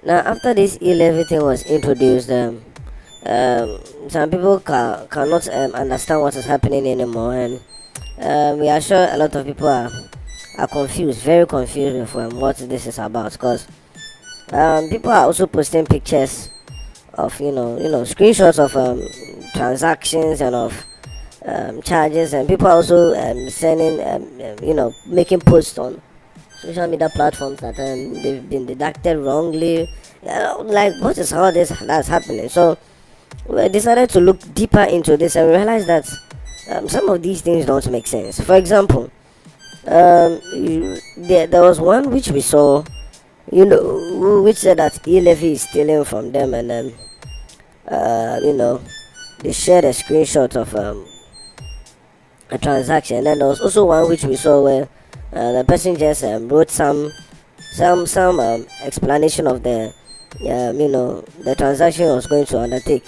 Now, after this e-levy thing was introduced, some people cannot understand what is happening anymore, and we are sure a lot of people are confused, very confused with what this is about. Because people are also posting pictures of screenshots of transactions and of charges, and people are also sending making posts on social media platforms that they've been deducted wrongly. Like, what is all this that's happening? So we decided to look deeper into this and realize that some of these things don't make sense. For example, there was one which we saw, which said that e-levy is stealing from them, and they shared a screenshot of a transaction. And then there was also one which we saw where the person just wrote some explanation of the transaction he was going to undertake,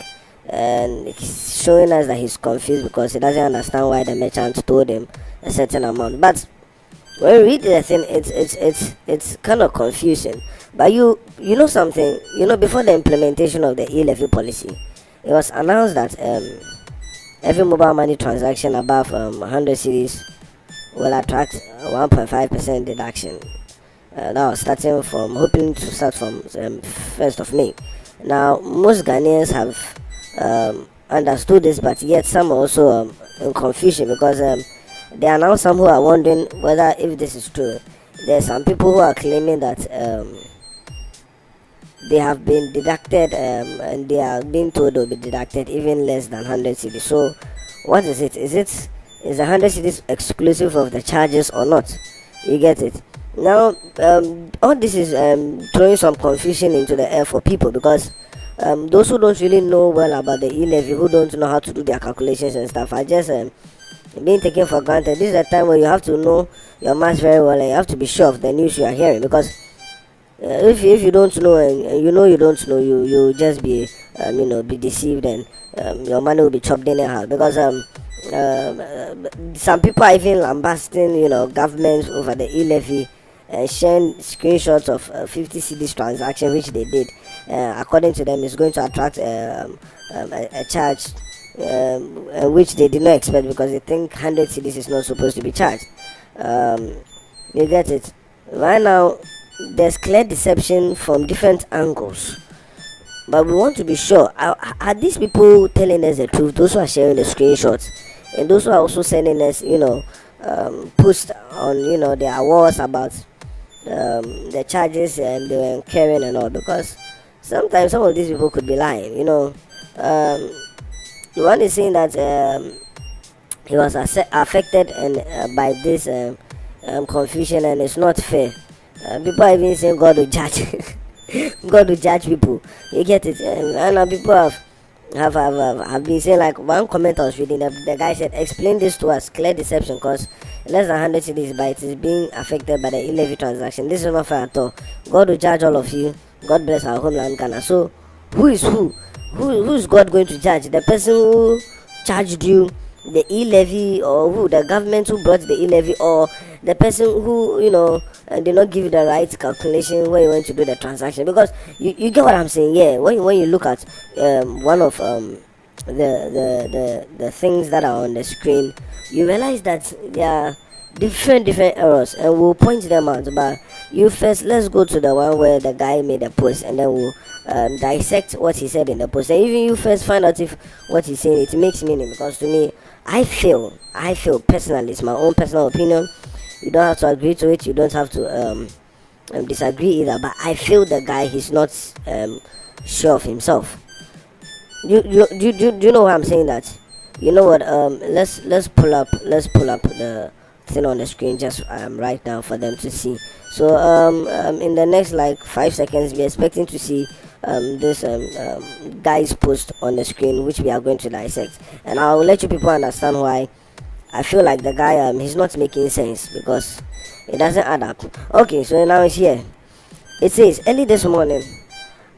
and he's showing us that he's confused because he doesn't understand why the merchant told him a certain amount. But when you read the thing, it's kind of confusing. But you know something, before the implementation of the e-levy policy, it was announced that every mobile money transaction above 100 cedis will attract 1.5% deduction. Now, hoping to start from 1st of May. Now, most Ghanaians have understood this, but yet some are also in confusion, because there are now some who are wondering whether if this is true. There are some people who are claiming that they have been deducted, and they are being told they'll be deducted even less than 100 cedis. So, what is it? Is the 100 cedis exclusive of the charges or not? You get it? Now, all this is throwing some confusion into the air for people, because those who don't really know well about the e-levy, who don't know how to do their calculations and stuff, are just being taken for granted. This is a time where you have to know your maths very well, and you have to be sure of the news you are hearing, because if you don't know, and you don't know, you just be be deceived, and your money will be chopped anyhow, because some people are even lambasting governments over the e-levy, sharing screenshots of 50 cedis transaction which they did. According to them, it's going to attract a charge which they did not expect, because they think 100 cedis is not supposed to be charged. You get it? Right now, there's clear deception from different angles, but we want to be sure, are these people telling us the truth, those who are sharing the screenshots, and those who are also sending us posts on their walls about the charges and they were incurring and all, because sometimes some of these people could be lying. The one is saying that he was affected and by this confusion, and it's not fair. People are even saying God will judge. God will judge people. You get it? And now people have been saying, like, one comment I was reading, the guy said, explain this to us, clear deception, because less than 100 cedis, but it is being affected by the e-levy transaction. This is not fair at all. God will judge all of you. God bless our homeland, Ghana. So who is who? Who is God going to judge? The person who charged you the e-levy, or who? The government who brought the e-levy, or the person who did not give you the right calculation when you went to do the transaction? Because you get what I'm saying. Yeah, when you look at one of the things that are on the screen, you realize that there are different errors, and we'll point them out. But let's go to the one where the guy made a post, and then we'll dissect what he said in the post, and even you first find out if what he's saying it makes meaning. Because to me, I feel personally, it's my own personal opinion, you don't have to agree to it, you don't have to disagree either, but I feel the guy, he's not sure of himself. Do you know why I'm saying that? You know what? Let's pull up the thing on the screen just right now for them to see. So in the next like 5 seconds, we're expecting to see this guy's post on the screen, which we are going to dissect, and I'll let you people understand why I feel like the guy he's not making sense, because it doesn't add up. Okay, so now it's here. It says, early this morning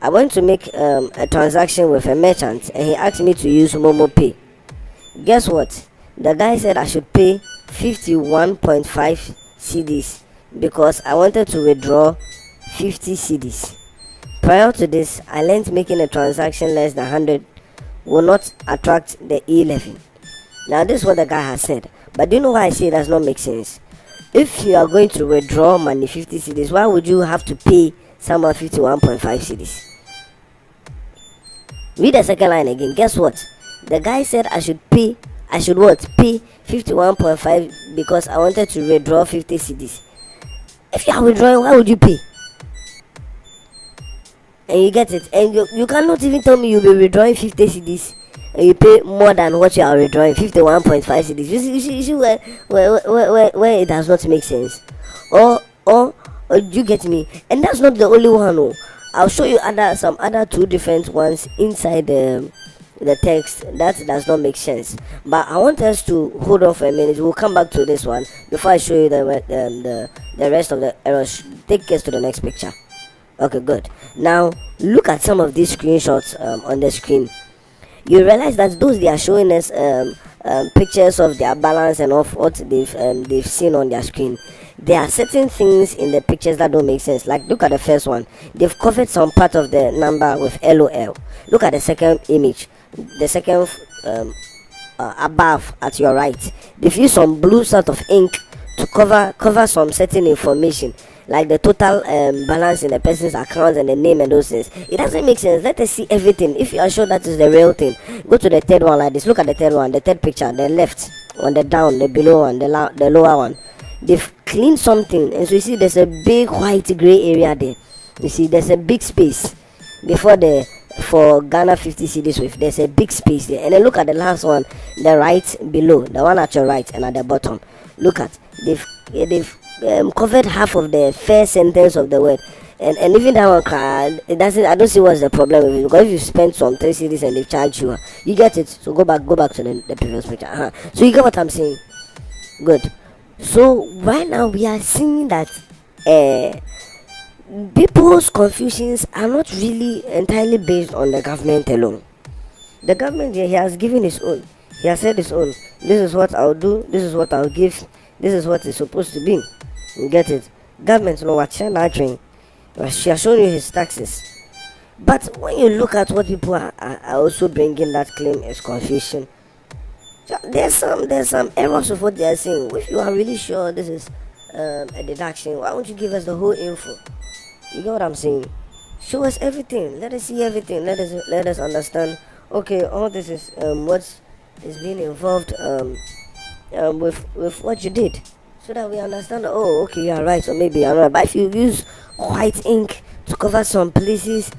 I went to make a transaction with a merchant, and he asked me to use Momo Pay. Guess what? The guy said I should pay 51.5 cedis because I wanted to withdraw 50 cedis. Prior to this, I learned making a transaction less than 100 will not attract the e-levy. Now this is what the guy has said, but do you know why I say it does not make sense? If you are going to withdraw money 50 cedis, why would you have to pay someone 51.5 cedis? Read the second line again. Guess what? The guy said I should what? Pay 51.5 because I wanted to withdraw 50 cedis. If you are withdrawing, why would you pay? And you get it. And you cannot even tell me you'll be withdrawing 50 cedis and you pay more than what you are withdrawing, 51.5 cedis. You see where it does not make sense. Or you get me? And that's not the only one. Oh. I'll show you some other two different ones inside the text that does not make sense. But I want us to hold on for a minute. We'll come back to this one before I show you the rest of the errors. Take us to the next picture. Okay, good. Now look at some of these screenshots on the screen. You realize that those they are showing us pictures of their balance and of what they've seen on their screen. There are certain things in the pictures that don't make sense. Like look at the first one. They've covered some part of the number with LOL. Look at the second image. The second above at your right. They've used some blue sort of ink to cover some certain information, like the total balance in the person's account and the name and those things. It doesn't make sense. Let us see everything. If you are sure that is the real thing, go to the third one like this. Look at the third one, the third picture, the left on the down, the below one, the lower one. They've cleaned something, and so you see there's a big white gray area there. You see there's a big space before for Ghana 50 cedis with. There's a big space there. And then look at the last one, the right below, the one at your right and at the bottom. Look at they've covered half of the first sentence of the word, and even that one it doesn't. I don't see what's the problem with it, because if you spend some 3 cedis and they charge you, you get it. So go back to the previous picture. So you get what I'm saying? Good. So right now we are seeing that people's confusions are not really entirely based on the government alone. The government he has given his own. He has said his own. This is what I'll do. This is what I'll give. This is what it's supposed to be. You get it? Government, no what you're not doing. She has shown you his taxes. But when you look at what people are also bringing that claim as confusion, there's some errors of what they are saying. If you are really sure this is a deduction, why won't you give us the whole info? You get what I'm saying? Show us everything. Let us see everything. Let us understand. Okay, all this is what is being involved with what you did, so that we understand. Oh, okay, you are right, or maybe you're right. But if you use white ink to cover some places,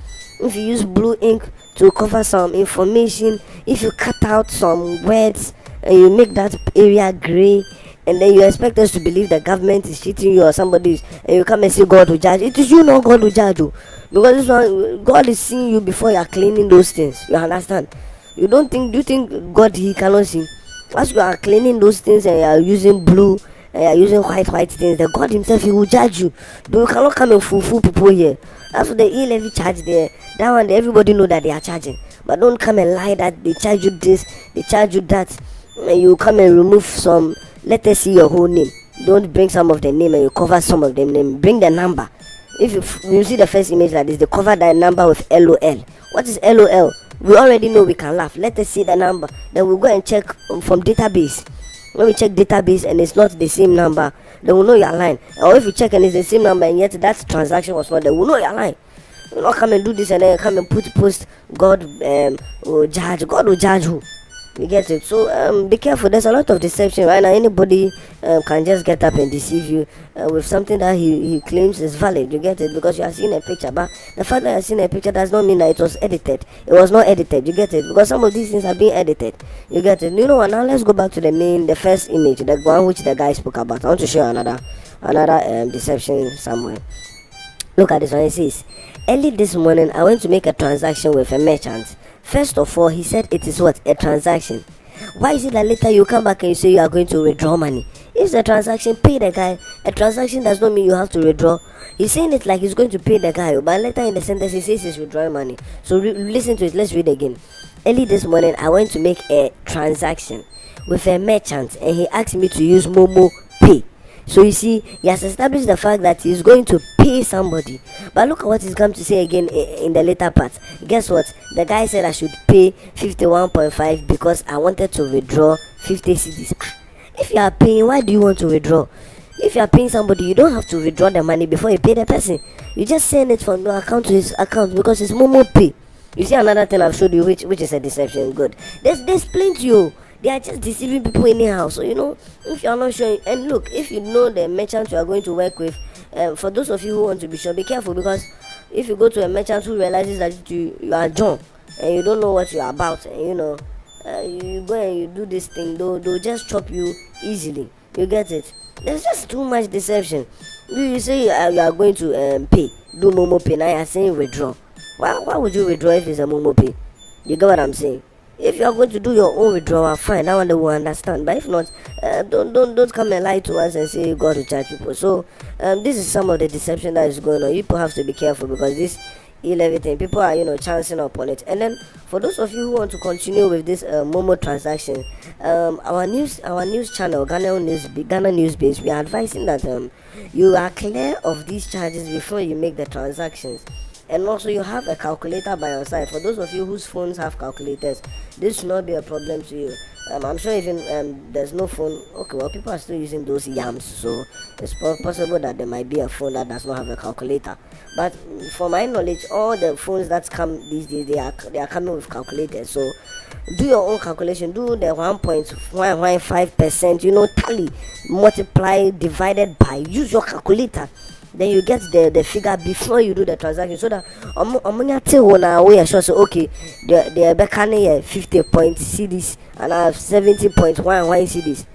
if you use blue ink to cover some information, if you cut out some words and you make that area gray, and then you expect us to believe the government is cheating you or somebody is, and you come and say God will judge. It is you, not God will judge you, because this one, God is seeing you before you are cleaning those things. You understand? Do you think God he cannot see? As you are cleaning those things and you are using blue and you are using white things, the God himself he will judge you. You cannot come and fool people here. As for the e-levy charge there, that one everybody know that they are charging, but don't come and lie that they charge you this, they charge you that, and you come and remove some. Let us see your whole name. Don't bring some of the name and you cover some of them name. Bring the number. If you see the first image like this, they cover that number with LOL. What is LOL? We already know. We can laugh. Let us see the number, then we'll go and check from database. When we check database and it's not the same number, then we'll know you're lying. Or if you check and it's the same number and yet that transaction was not there, we'll know you're lying. You not come and do this and then come and post God will judge. God will judge who? You get it? So be careful. There's a lot of deception right now. Anybody can just get up and deceive you with something that he claims is valid. You get it? Because you are seeing a picture, but the fact that you are seeing a picture does not mean that it was edited. It was not edited. You get it? Because some of these things are being edited. You get it? You know what? Now let's go back to the first image, the one which the guy spoke about. I want to show you another deception somewhere. Look at this one. It says, early this morning I went to make a transaction with a merchant. First of all, he said it is what? A transaction. Why is it that later you come back and you say you are going to withdraw money? If the transaction, pay the guy. A transaction does not mean you have to withdraw. He's saying it like he's going to pay the guy, but later in the sentence he says he's withdrawing money. So listen to it. Let's read again. Early this morning I went to make a transaction with a merchant and he asked me to use Momo Pay. So you see, he has established the fact that he's going to pay somebody. But look at what he's come to say again in the later part. Guess what? The guy said I should pay 51.5 because I wanted to withdraw 50 cedis. If you are paying, why do you want to withdraw? If you are paying somebody, you don't have to withdraw the money before you pay the person. You just send it from your account to his account because it's Momo Pay. You see another thing I've showed you, which is a deception. Good. There's plenty. Oh, they are just deceiving people anyhow. So if you are not sure, and look, if you know the merchant you are going to work with, for those of you who want to be sure, be careful, because if you go to a merchant who realizes that you are John and you don't know what you are about, and you go and you do this thing, they'll just chop you easily. You get it? There's just too much deception. You say you are going to pay, do Momo Pay, now you are saying withdraw. Why would you withdraw if it's a Momo Pay? You get what I'm saying? If you are going to do your own withdrawal, fine, that one they will understand. But if not, don't come and lie to us and say you got to charge people. So this is some of the deception that is going on. People have to be careful, because this e-levy thing, people are chancing upon it. And then for those of you who want to continue with this Momo transaction, our news channel, Ghana News Base, we are advising that you are clear of these charges before you make the transactions. And also you have a calculator by your side. For those of you whose phones have calculators, this should not be a problem to you. I'm sure even there's no phone. Okay, well, people are still using those yams, so it's possible that there might be a phone that does not have a calculator. But for my knowledge, all the phones that come these days, they are coming with calculators. So do your own calculation. Do the 1.15%, tally, multiply, divided by. Use your calculator. Then you get the figure before you do the transaction, so that we are sure. So okay, the beckoning 50 point CDs and I have 70.11 CDs,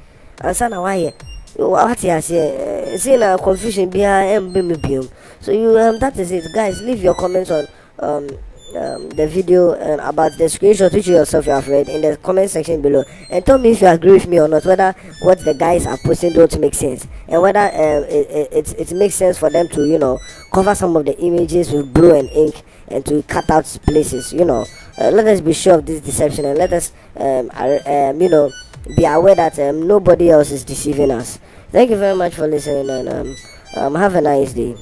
and so now why what you say confusion behind. So that is it, guys. Leave your comments on the video and about the screenshot which you yourself have read in the comment section below, and tell me if you agree with me or not, whether what the guys are posting don't make sense, and whether it makes sense for them to cover some of the images with blue and ink and to cut out places. Let us be sure of this deception, and let us be aware that nobody else is deceiving us. Thank you very much for listening, and have a nice day.